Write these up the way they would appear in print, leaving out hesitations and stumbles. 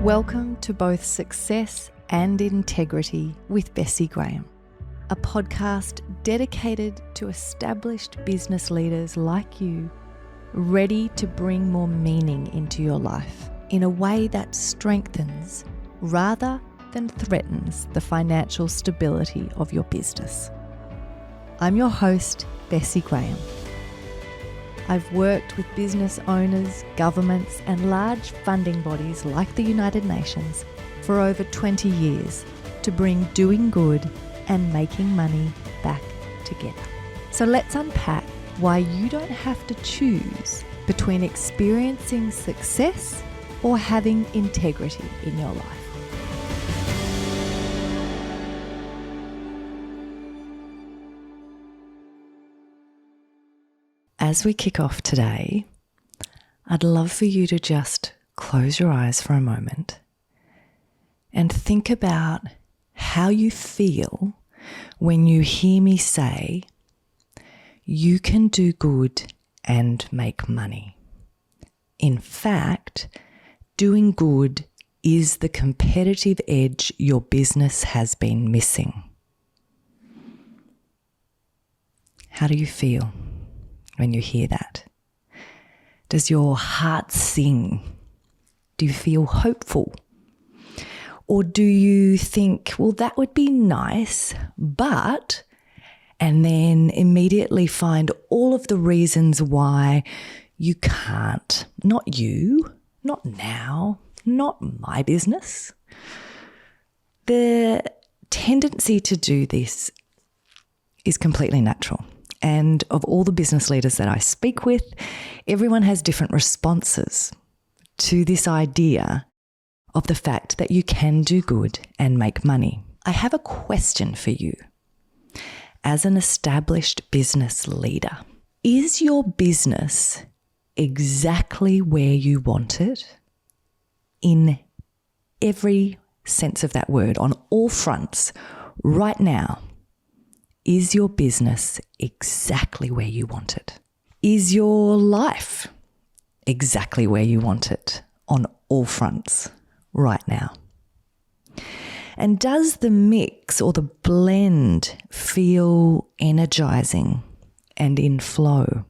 Welcome to both Success and Integrity with Bessi Graham, a podcast dedicated to established business leaders like you, ready to bring more meaning into your life in a way that strengthens rather than threatens the financial stability of your business. I'm your host, Bessi Graham. I've worked with business owners, governments, and large funding bodies like the United Nations for over 20 years to bring doing good and making money back together. So let's unpack why you don't have to choose between experiencing success or having integrity in your life. As we kick off today, I'd love for you to just close your eyes for a moment and think about how you feel when you hear me say, you can do good and make money. In fact, doing good is the competitive edge your business has been missing. How do you feel when you hear that? Does your heart sing? Do you feel hopeful? Or do you think, well, that would be nice, but, and then immediately find all of the reasons why you can't? Not you, not now, not my business. The tendency to do this is completely natural. And of all the business leaders that I speak with, everyone has different responses to this idea of the fact that you can do good and make money. I have a question for you. As an established business leader, is your business exactly where you want it? In every sense of that word, on all fronts, right now. Is your business exactly where you want it? Is your life exactly where you want it on all fronts right now? And does the mix or the blend feel energizing and in flow?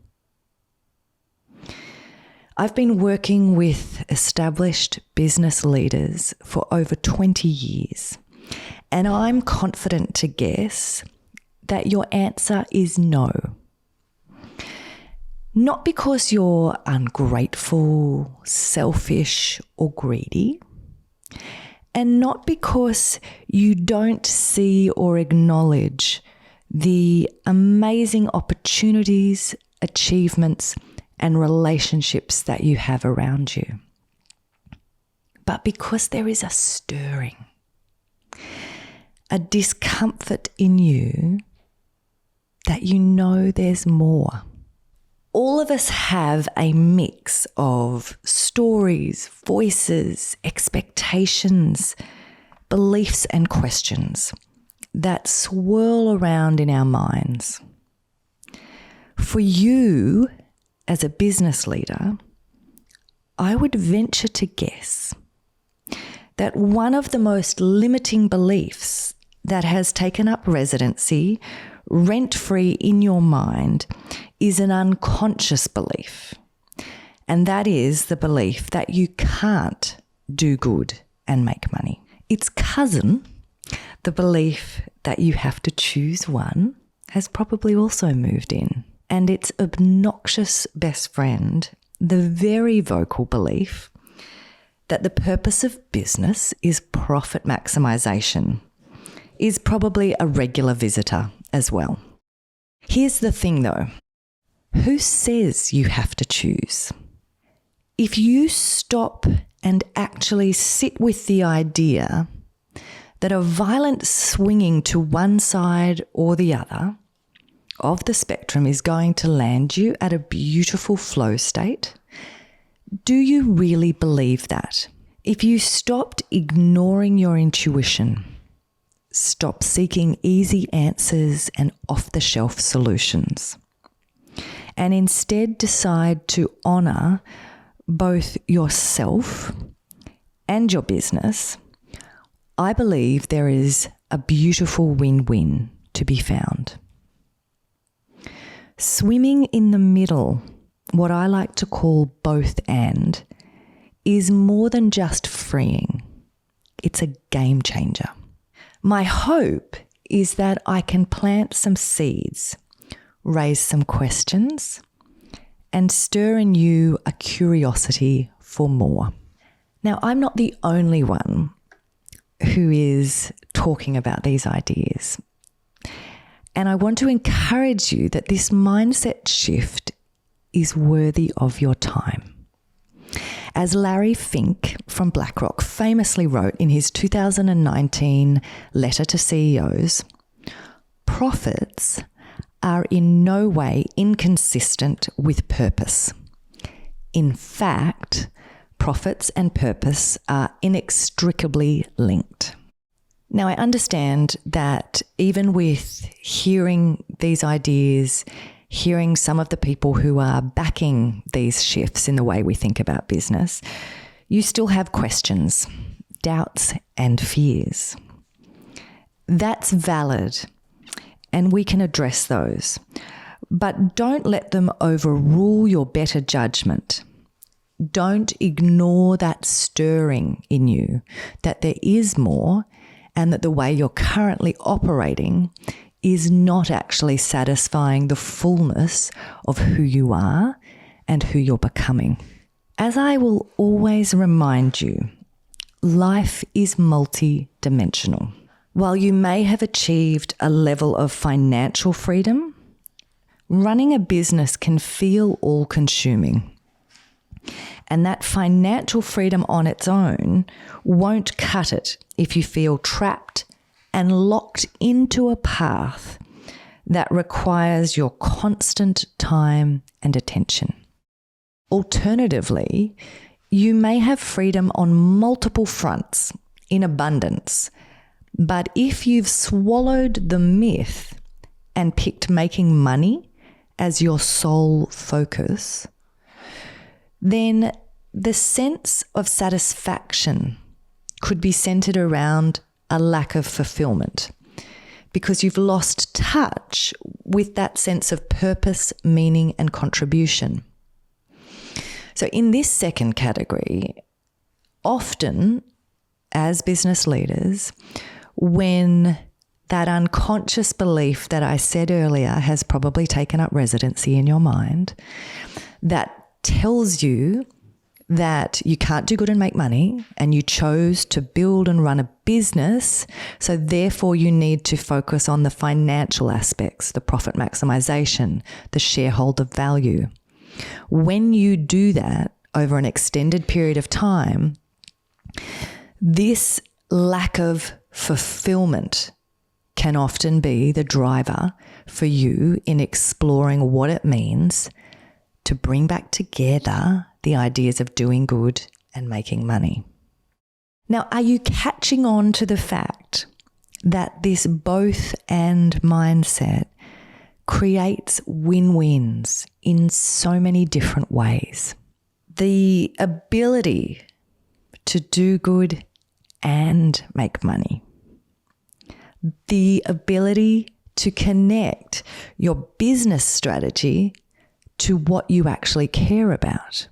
I've been working with established business leaders for over 20 years, and I'm confident to guess that your answer is no. Not because you're ungrateful, selfish, or greedy, and not because you don't see or acknowledge the amazing opportunities, achievements, and relationships that you have around you, but because there is a stirring, a discomfort in you that you know there's more. All of us have a mix of stories, voices, expectations, beliefs, and questions that swirl around in our minds. For you, as a business leader, I would venture to guess that one of the most limiting beliefs that has taken up residency rent-free in your mind is an unconscious belief. And that is the belief that you can't do good and make money. Its cousin, the belief that you have to choose one, has probably also moved in. And its obnoxious best friend, the very vocal belief that the purpose of business is profit maximization, is probably a regular visitor as well. Here's the thing though, who says you have to choose? If you stop and actually sit with the idea that a violent swinging to one side or the other of the spectrum is going to land you at a beautiful flow state, do you really believe that? If you stopped ignoring your intuition, stop seeking easy answers and off-the-shelf solutions, and instead decide to honour both yourself and your business, I believe there is a beautiful win-win to be found. Swimming in the middle, what I like to call both and, is more than just freeing. It's a game changer. My hope is that I can plant some seeds, raise some questions, and stir in you a curiosity for more. Now, I'm not the only one who is talking about these ideas. And I want to encourage you that this mindset shift is worthy of your time. As Larry Fink from BlackRock famously wrote in his 2019 letter to CEOs, profits are in no way inconsistent with purpose. In fact, profits and purpose are inextricably linked. Now, I understand that even with hearing these ideas, hearing some of the people who are backing these shifts in the way we think about business, you still have questions, doubts, and fears. That's valid, and we can address those. But don't let them overrule your better judgment. Don't ignore that stirring in you, that there is more, and that the way you're currently operating is not actually satisfying the fullness of who you are and who you're becoming. As I will always remind you, life is multi-dimensional. While you may have achieved a level of financial freedom, running a business can feel all-consuming. And that financial freedom on its own won't cut it if you feel trapped and locked into a path that requires your constant time and attention. Alternatively, you may have freedom on multiple fronts in abundance, but if you've swallowed the myth and picked making money as your sole focus, then the sense of satisfaction could be centered around a lack of fulfillment because you've lost touch with that sense of purpose, meaning, and contribution. So in this second category, often as business leaders, when that unconscious belief that I said earlier has probably taken up residency in your mind, that tells you that you can't do good and make money and you chose to build and run a business, so therefore you need to focus on the financial aspects, the profit maximization, the shareholder value. When you do that over an extended period of time, this lack of fulfillment can often be the driver for you in exploring what it means to bring back together the ideas of doing good and making money. Now, are you catching on to the fact that this both and mindset creates win-wins in so many different ways? The ability to do good and make money. The ability to connect your business strategy to what you actually care about.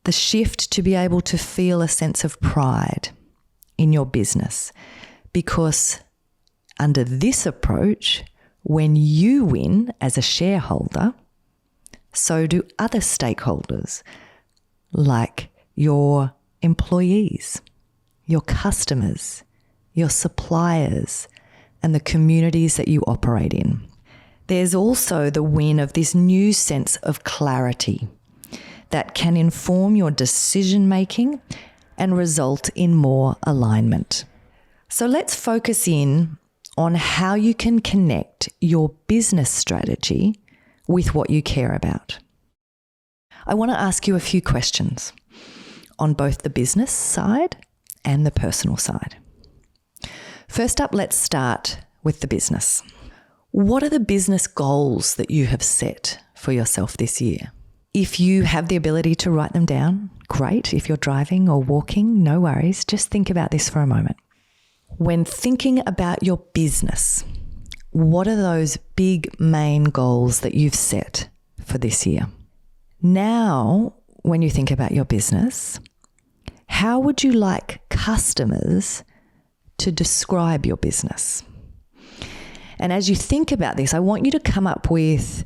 The shift to be able to feel a sense of pride in your business, because under this approach, when you win as a shareholder, so do other stakeholders like your employees, your customers, your suppliers, and the communities that you operate in. There's also the win of this new sense of clarity that can inform your decision-making and result in more alignment. So let's focus in on how you can connect your business strategy with what you care about. I want to ask you a few questions on both the business side and the personal side. First up, let's start with the business. What are the business goals that you have set for yourself this year? If you have the ability to write them down, great. If you're driving or walking, no worries. Just think about this for a moment. When thinking about your business, what are those big main goals that you've set for this year? Now, when you think about your business, how would you like customers to describe your business? And as you think about this, I want you to come up with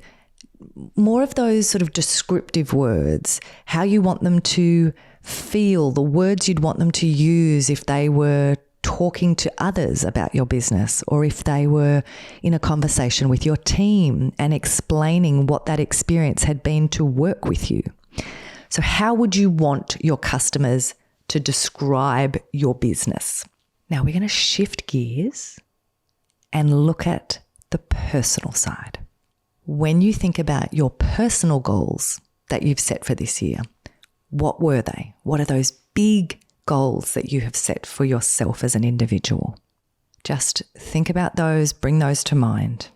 more of those sort of descriptive words, how you want them to feel, the words you'd want them to use if they were talking to others about your business, or if they were in a conversation with your team and explaining what that experience had been to work with you. So how would you want your customers to describe your business? Now we're going to shift gears and look at the personal side. When you think about your personal goals that you've set for this year, what were they? What are those big goals that you have set for yourself as an individual? Just think about those, bring those to mind.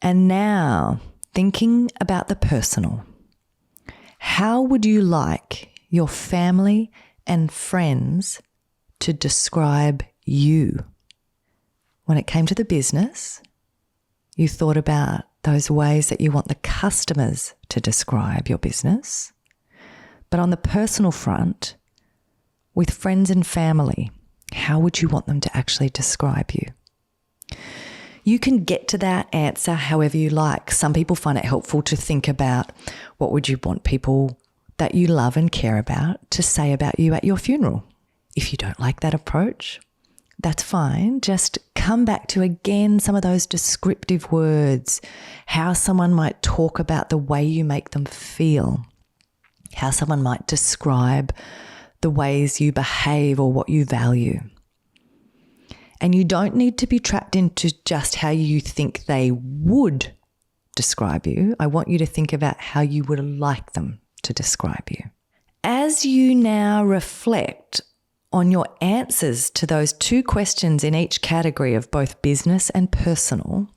And now, thinking about the personal, how would you like your family and friends to describe you? When it came to the business, you thought about those ways that you want the customers to describe your business. But on the personal front, with friends and family, how would you want them to actually describe you? You can get to that answer however you like. Some people find it helpful to think about what would you want people that you love and care about to say about you at your funeral. If you don't like that approach, that's fine. Just come back to, again, some of those descriptive words, how someone might talk about the way you make them feel, how someone might describe the ways you behave or what you value. And you don't need to be trapped into just how you think they would describe you. I want you to think about how you would like them to describe you. As you now reflect on your answers to those two questions in each category of both business and personal,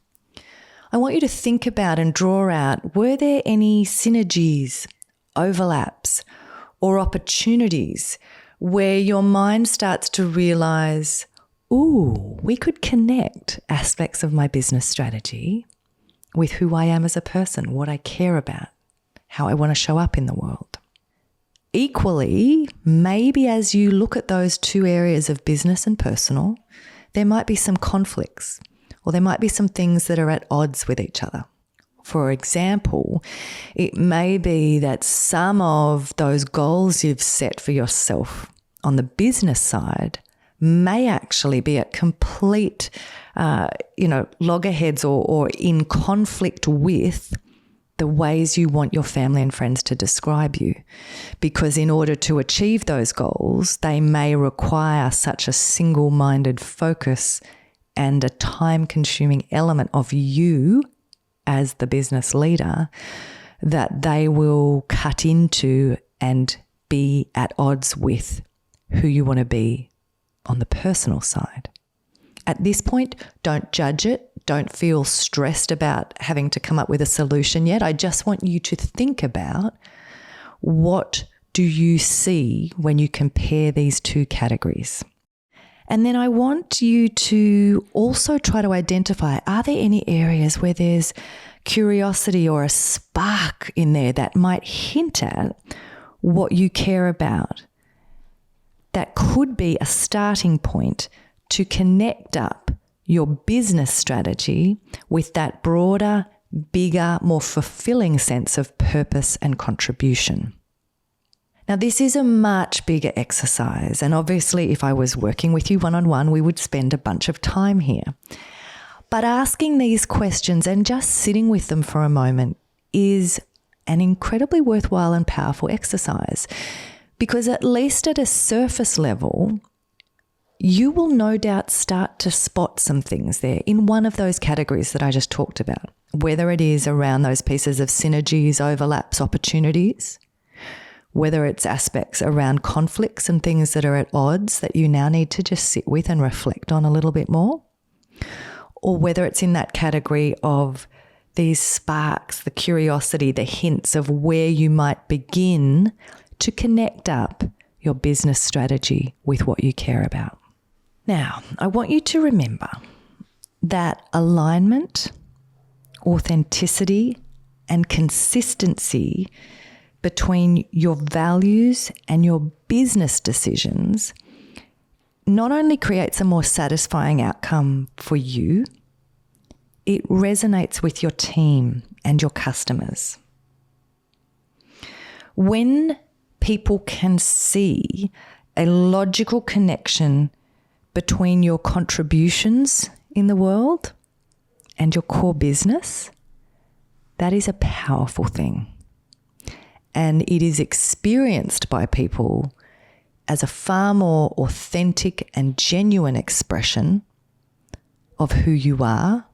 I want you to think about and draw out, were there any synergies, overlaps, or opportunities where your mind starts to realize, ooh, we could connect aspects of my business strategy with who I am as a person, what I care about, how I want to show up in the world. Equally, maybe as you look at those two areas of business and personal, there might be some conflicts, or there might be some things that are at odds with each other. For example, it may be that some of those goals you've set for yourself on the business side may actually be at complete, loggerheads or in conflict with the ways you want your family and friends to describe you. Because in order to achieve those goals, they may require such a single-minded focus and a time-consuming element of you as the business leader that they will cut into and be at odds with who you want to be on the personal side. At this point, don't judge it. Don't feel stressed about having to come up with a solution yet. I just want you to think about, what do you see when you compare these two categories? And then I want you to also try to identify, are there any areas where there's curiosity or a spark in there that might hint at what you care about? That could be a starting point to connect up your business strategy with that broader, bigger, more fulfilling sense of purpose and contribution. Now, this is a much bigger exercise, and obviously if I was working with you one-on-one, we would spend a bunch of time here. But asking these questions and just sitting with them for a moment is an incredibly worthwhile and powerful exercise, because at least at a surface level, you will no doubt start to spot some things there in one of those categories that I just talked about, whether it is around those pieces of synergies, overlaps, opportunities, whether it's aspects around conflicts and things that are at odds that you now need to just sit with and reflect on a little bit more, or whether it's in that category of these sparks, the curiosity, the hints of where you might begin to connect up your business strategy with what you care about. Now, I want you to remember that alignment, authenticity, and consistency between your values and your business decisions not only creates a more satisfying outcome for you, it resonates with your team and your customers. When people can see a logical connection between your contributions in the world and your core business, that is a powerful thing. And it is experienced by people as a far more authentic and genuine expression of who you are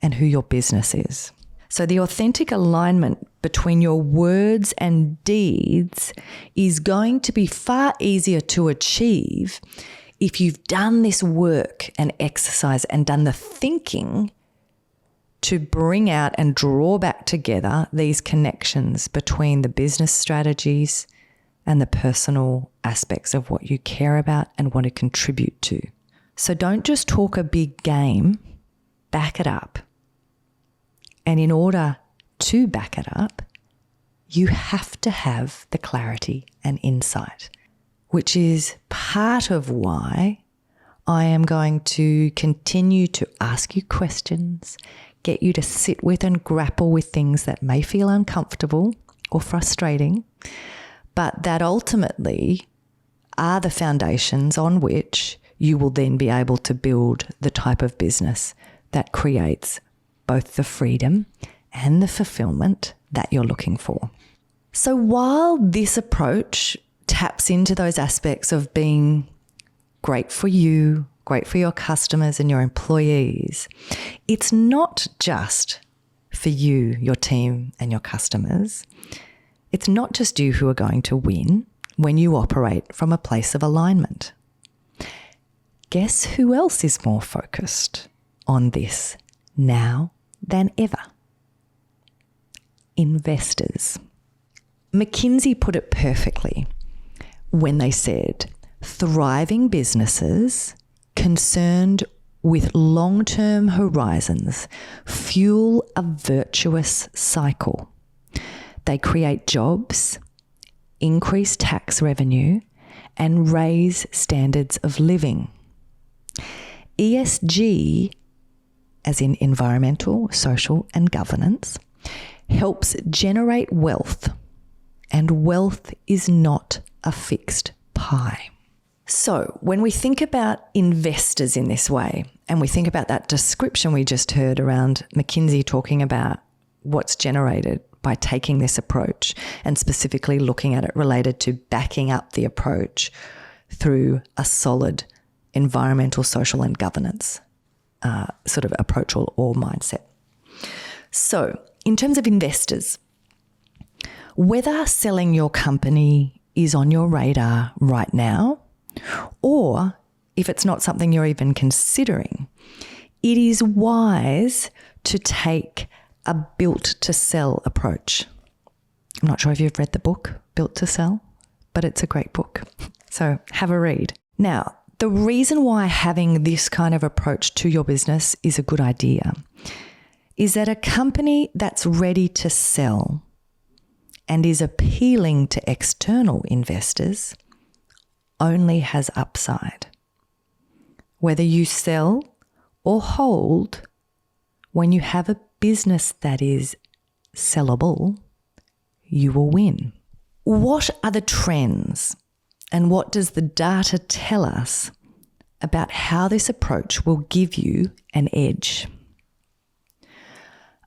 and who your business is. So the authentic alignment between your words and deeds is going to be far easier to achieve if you've done this work and exercise and done the thinking to bring out and draw back together these connections between the business strategies and the personal aspects of what you care about and want to contribute to. So don't just talk a big game, back it up. And in order to back it up, you have to have the clarity and insight, which is part of why I am going to continue to ask you questions, get you to sit with and grapple with things that may feel uncomfortable or frustrating, but that ultimately are the foundations on which you will then be able to build the type of business that creates both the freedom and the fulfillment that you're looking for. So while this approach taps into those aspects of being great for you, great for your customers and your employees, it's not just for you, your team and your customers. It's not just you who are going to win when you operate from a place of alignment. Guess who else is more focused on this now than ever? Investors. McKinsey put it perfectly when they said, thriving businesses concerned with long-term horizons fuel a virtuous cycle. They create jobs, increase tax revenue, and raise standards of living. ESG, as in environmental, social, and governance, helps generate wealth, and wealth is not a fixed pie. So when we think about investors in this way, and we think about that description we just heard around McKinsey talking about what's generated by taking this approach, and specifically looking at it related to backing up the approach through a solid environmental, social, and governance sort of approach or mindset. So in terms of investors, whether selling your company is on your radar right now, or if it's not something you're even considering, it is wise to take a built to sell approach. I'm not sure if you've read the book, Built to Sell, but it's a great book. So have a read. Now, the reason why having this kind of approach to your business is a good idea is that a company that's ready to sell and is appealing to external investors only has upside. Whether you sell or hold, when you have a business that is sellable, you will win. What are the trends and what does the data tell us about how this approach will give you an edge?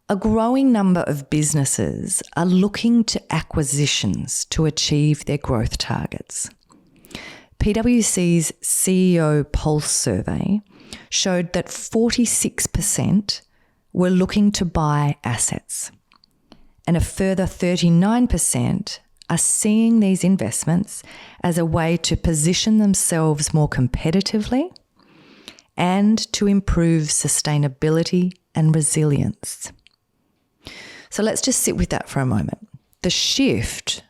A growing number of businesses are looking to acquisitions to achieve their growth targets. PwC's CEO Pulse survey showed that 46% were looking to buy assets, and a further 39% are seeing these investments as a way to position themselves more competitively and to improve sustainability and resilience. So let's just sit with that for a moment. The shift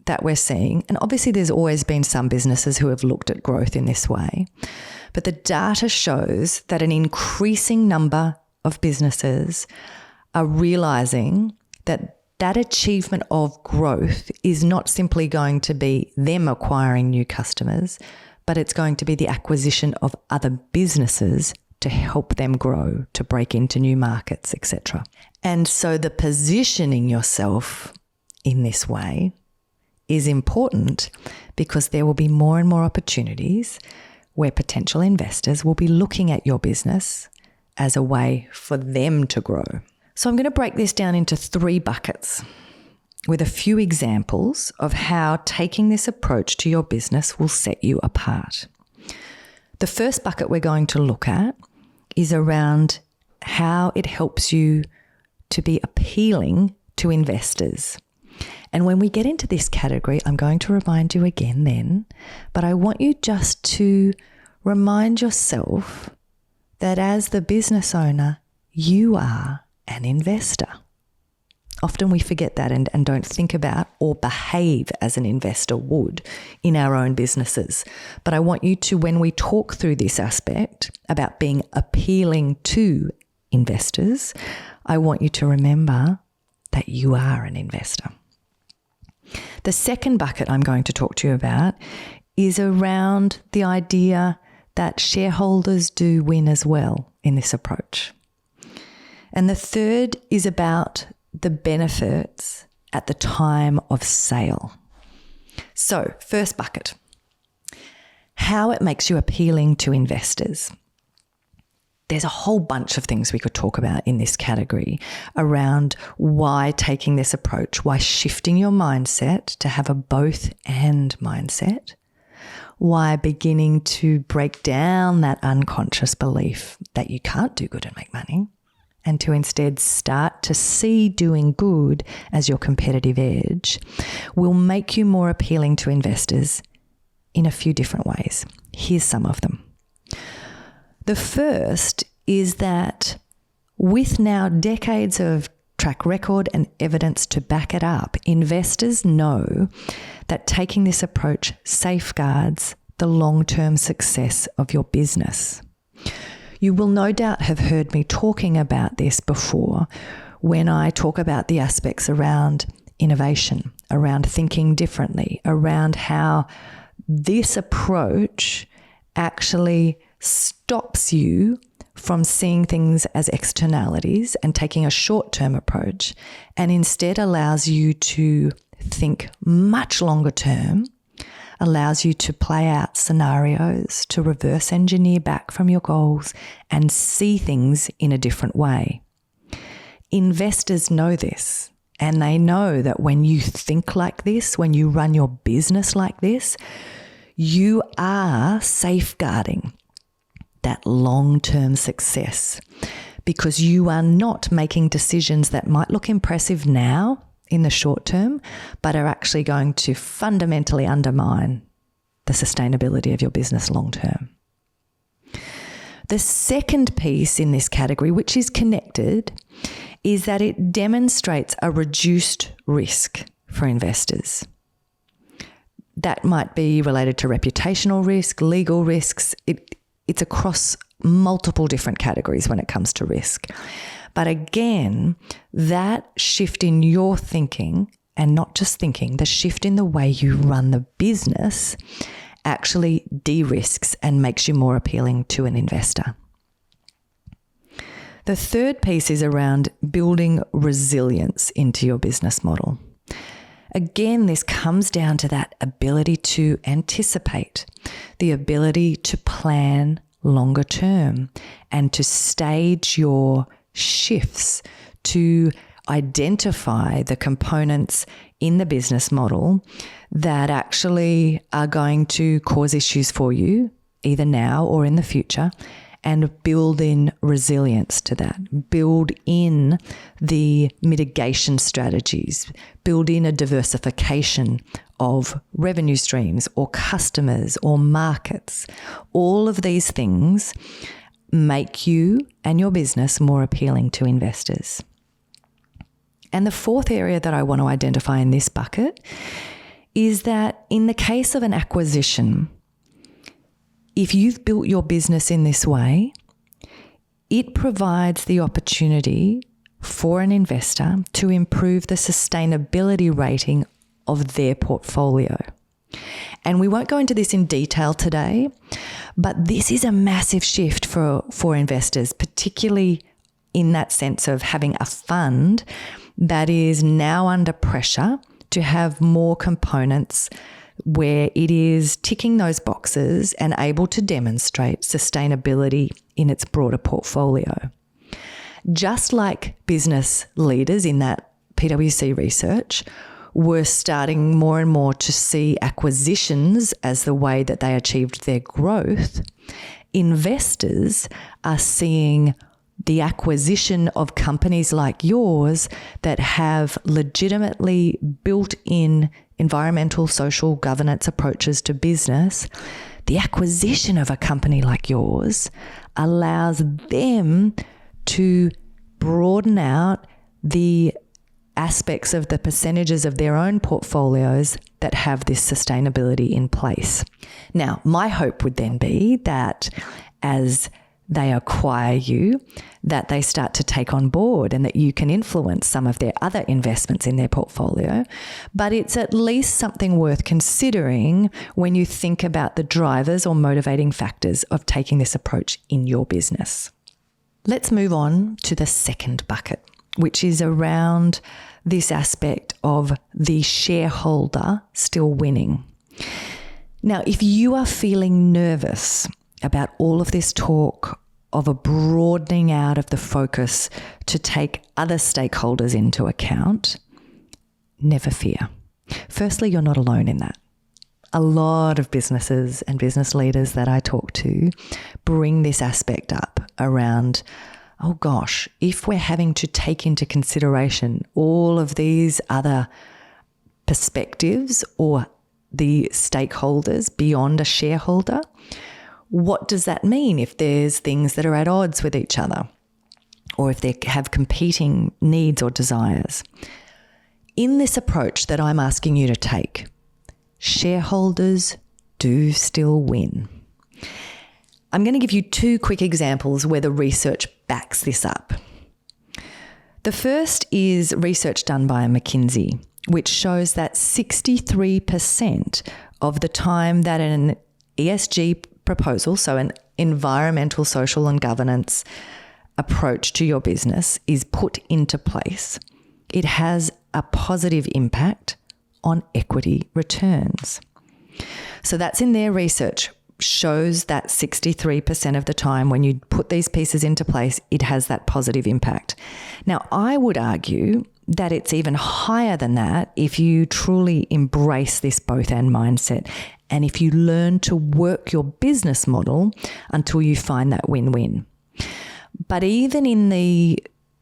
that we're seeing, and obviously there's always been some businesses who have looked at growth in this way, but the data shows that an increasing number of businesses are realizing that that achievement of growth is not simply going to be them acquiring new customers, but it's going to be the acquisition of other businesses to help them grow, to break into new markets, etc. And so the positioning yourself in this way is important because there will be more and more opportunities where potential investors will be looking at your business as a way for them to grow. So I'm going to break this down into 3 buckets with a few examples of how taking this approach to your business will set you apart. The first bucket we're going to look at is around how it helps you to be appealing to investors. And when we get into this category, I'm going to remind you again then, but I want you just to remind yourself that as the business owner, you are an investor. Often we forget that and don't think about or behave as an investor would in our own businesses. But I want you to, when we talk through this aspect about being appealing to investors, I want you to remember that you are an investor. The second bucket I'm going to talk to you about is around the idea that shareholders do win as well in this approach. And the third is about the benefits at the time of sale. So, first bucket, how it makes you appealing to investors. There's a whole bunch of things we could talk about in this category around why taking this approach, why shifting your mindset to have a both and mindset, why beginning to break down that unconscious belief that you can't do good and make money, and to instead start to see doing good as your competitive edge, will make you more appealing to investors in a few different ways. Here's some of them. The first is that with now decades of track record and evidence to back it up, investors know that taking this approach safeguards the long-term success of your business. You will no doubt have heard me talking about this before when I talk about the aspects around innovation, around thinking differently, around how this approach actually stops you from seeing things as externalities and taking a short-term approach, and instead allows you to think much longer term, allows you to play out scenarios, to reverse engineer back from your goals and see things in a different way. Investors know this, and they know that when you think like this, when you run your business like this, you are safeguarding that long-term success because you are not making decisions that might look impressive now in the short term, but are actually going to fundamentally undermine the sustainability of your business long term. The second piece in this category, which is connected, is that it demonstrates a reduced risk for investors. That might be related to reputational risk, legal risks. It's across multiple different categories when it comes to risk. But again, that shift in your thinking, and not just thinking, the shift in the way you run the business actually de-risks and makes you more appealing to an investor. The third piece is around building resilience into your business model. Again, this comes down to that ability to anticipate, the ability to plan longer term, and to stage your shifts, to identify the components in the business model that actually are going to cause issues for you, either now or in the future, and build in resilience to that. Build in the mitigation strategies. Build in a diversification of revenue streams or customers or markets. All of these things make you and your business more appealing to investors. And the fourth area that I want to identify in this bucket is that in the case of an acquisition, if you've built your business in this way, it provides the opportunity for an investor to improve the sustainability rating of their portfolio. And we won't go into this in detail today, but this is a massive shift for investors, particularly in that sense of having a fund that is now under pressure to have more components where it is ticking those boxes and able to demonstrate sustainability in its broader portfolio. Just like business leaders in that PwC research were starting more and more to see acquisitions as the way that they achieved their growth, investors are seeing the acquisition of companies like yours that have legitimately built-in environmental, social governance approaches to business. The acquisition of a company like yours allows them to broaden out the aspects of the percentages of their own portfolios that have this sustainability in place. Now, my hope would then be that as they acquire you, that they start to take on board and that you can influence some of their other investments in their portfolio. But it's at least something worth considering when you think about the drivers or motivating factors of taking this approach in your business. Let's move on to the second bucket, which is around this aspect of the shareholder still winning. Now, if you are feeling nervous about all of this talk of a broadening out of the focus to take other stakeholders into account, never fear. Firstly, you're not alone in that. A lot of businesses and business leaders that I talk to bring this aspect up around, oh gosh, if we're having to take into consideration all of these other perspectives or the stakeholders beyond a shareholder, what does that mean if there's things that are at odds with each other or if they have competing needs or desires? In this approach that I'm asking you to take, shareholders do still win. I'm going to give you two quick examples where the research backs this up. The first is research done by McKinsey, which shows that 63% of the time that an ESG proposal, so an environmental, social and governance approach to your business, is put into place, it has a positive impact on equity returns. So that's in their research, shows that 63% of the time when you put these pieces into place, it has that positive impact. Now, I would argue that it's even higher than that if you truly embrace this both and mindset and if you learn to work your business model until you find that win-win. But even in the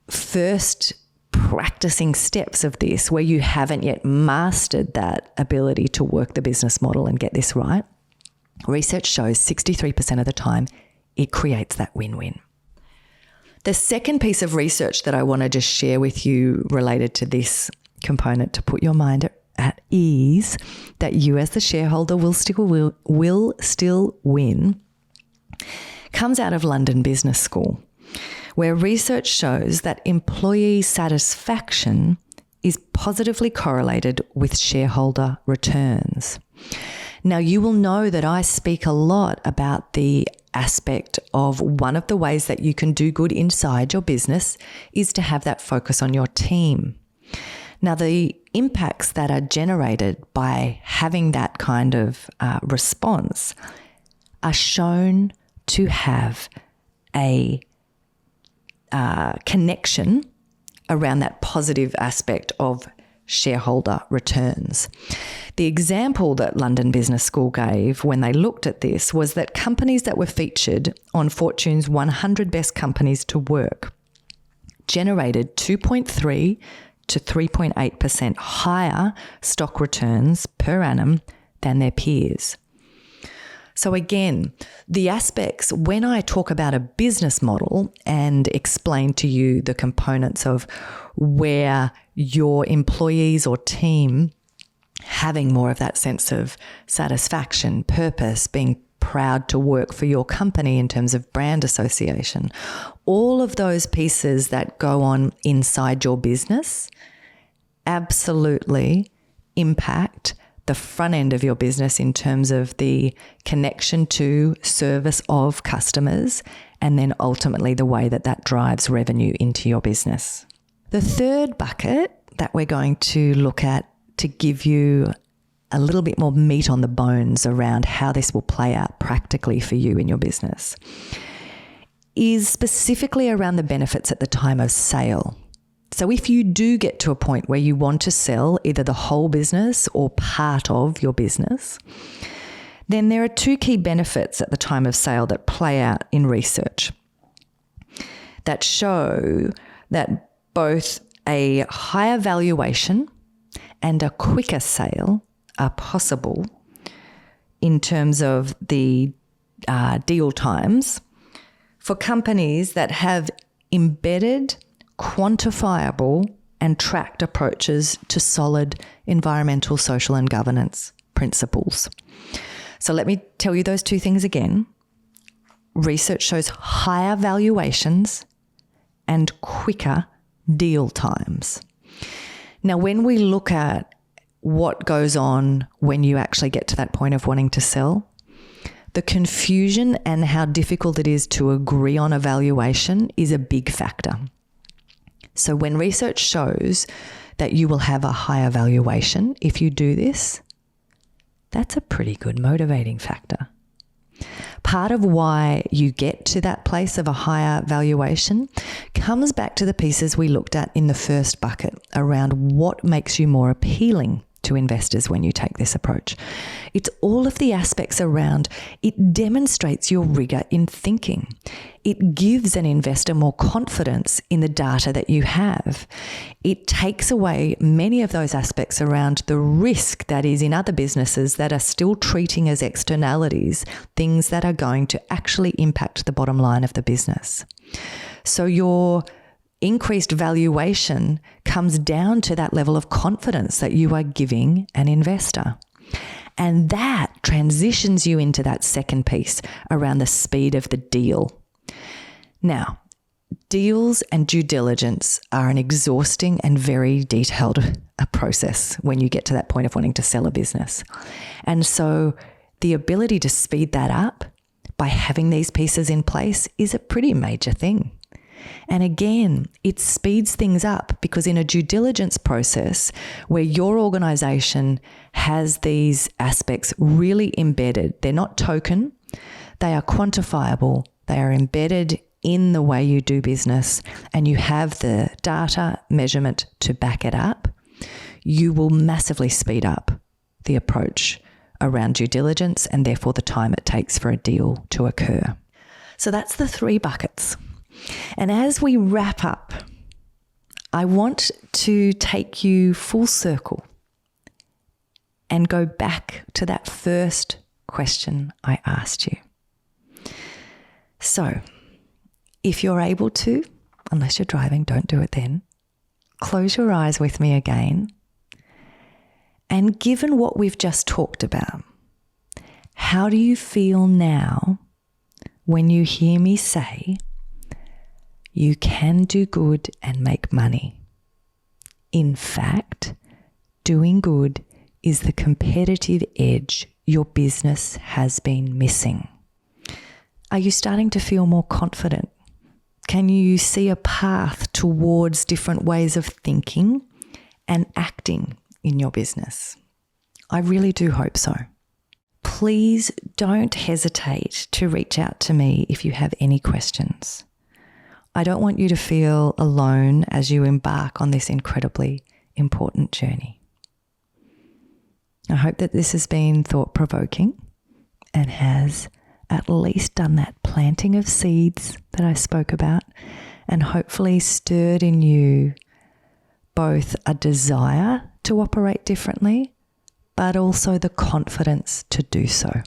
first practicing steps of this, where you haven't yet mastered that ability to work the business model and get this right, research shows 63% of the time it creates that win-win. The second piece of research that I want to just share with you related to this component to put your mind at ease that you as the shareholder will still win comes out of London Business School, where research shows that employee satisfaction is positively correlated with shareholder returns. Now, you will know that I speak a lot about the aspect of one of the ways that you can do good inside your business is to have that focus on your team. Now, the impacts that are generated by having that kind of response are shown to have a connection around that positive aspect of shareholder returns. The example that London Business School gave when they looked at this was that companies that were featured on Fortune's 100 Best Companies to Work generated 2.3 to 3.8% higher stock returns per annum than their peers. So again, the aspects, when I talk about a business model and explain to you the components of where your employees or team having more of that sense of satisfaction, purpose, being proud to work for your company in terms of brand association, all of those pieces that go on inside your business absolutely impact the front end of your business in terms of the connection to service of customers, and then ultimately the way that that drives revenue into your business. The third bucket that we're going to look at to give you a little bit more meat on the bones around how this will play out practically for you in your business is specifically around the benefits at the time of sale. So if you do get to a point where you want to sell either the whole business or part of your business, then there are two key benefits at the time of sale that play out in research that show that both a higher valuation and a quicker sale are possible in terms of the deal times for companies that have embedded, quantifiable and tracked approaches to solid environmental, social and governance principles. So let me tell you those two things again. Research shows higher valuations and quicker deal times. Now, when we look at what goes on when you actually get to that point of wanting to sell, the confusion and how difficult it is to agree on a valuation is a big factor. So when research shows that you will have a higher valuation if you do this, that's a pretty good motivating factor. Part of why you get to that place of a higher valuation comes back to the pieces we looked at in the first bucket around what makes you more appealing to investors when you take this approach. It's all of the aspects around it demonstrates your rigor in thinking. It gives an investor more confidence in the data that you have. It takes away many of those aspects around the risk that is in other businesses that are still treating as externalities, things that are going to actually impact the bottom line of the business. So your increased valuation comes down to that level of confidence that you are giving an investor. And that transitions you into that second piece around the speed of the deal. Now, deals and due diligence are an exhausting and very detailed process when you get to that point of wanting to sell a business. And so the ability to speed that up by having these pieces in place is a pretty major thing. And again, it speeds things up because in a due diligence process where your organization has these aspects really embedded, they're not token, they are quantifiable, they are embedded in the way you do business, and you have the data measurement to back it up, you will massively speed up the approach around due diligence and therefore the time it takes for a deal to occur. So that's the three buckets. And as we wrap up, I want to take you full circle and go back to that first question I asked you. So, if you're able to, unless you're driving, don't do it then, close your eyes with me again. And given what we've just talked about, how do you feel now when you hear me say, you can do good and make money? In fact, doing good is the competitive edge your business has been missing. Are you starting to feel more confident? Can you see a path towards different ways of thinking and acting in your business? I really do hope so. Please don't hesitate to reach out to me if you have any questions. I don't want you to feel alone as you embark on this incredibly important journey. I hope that this has been thought-provoking and has at least done that planting of seeds that I spoke about and hopefully stirred in you both a desire to operate differently, but also the confidence to do so.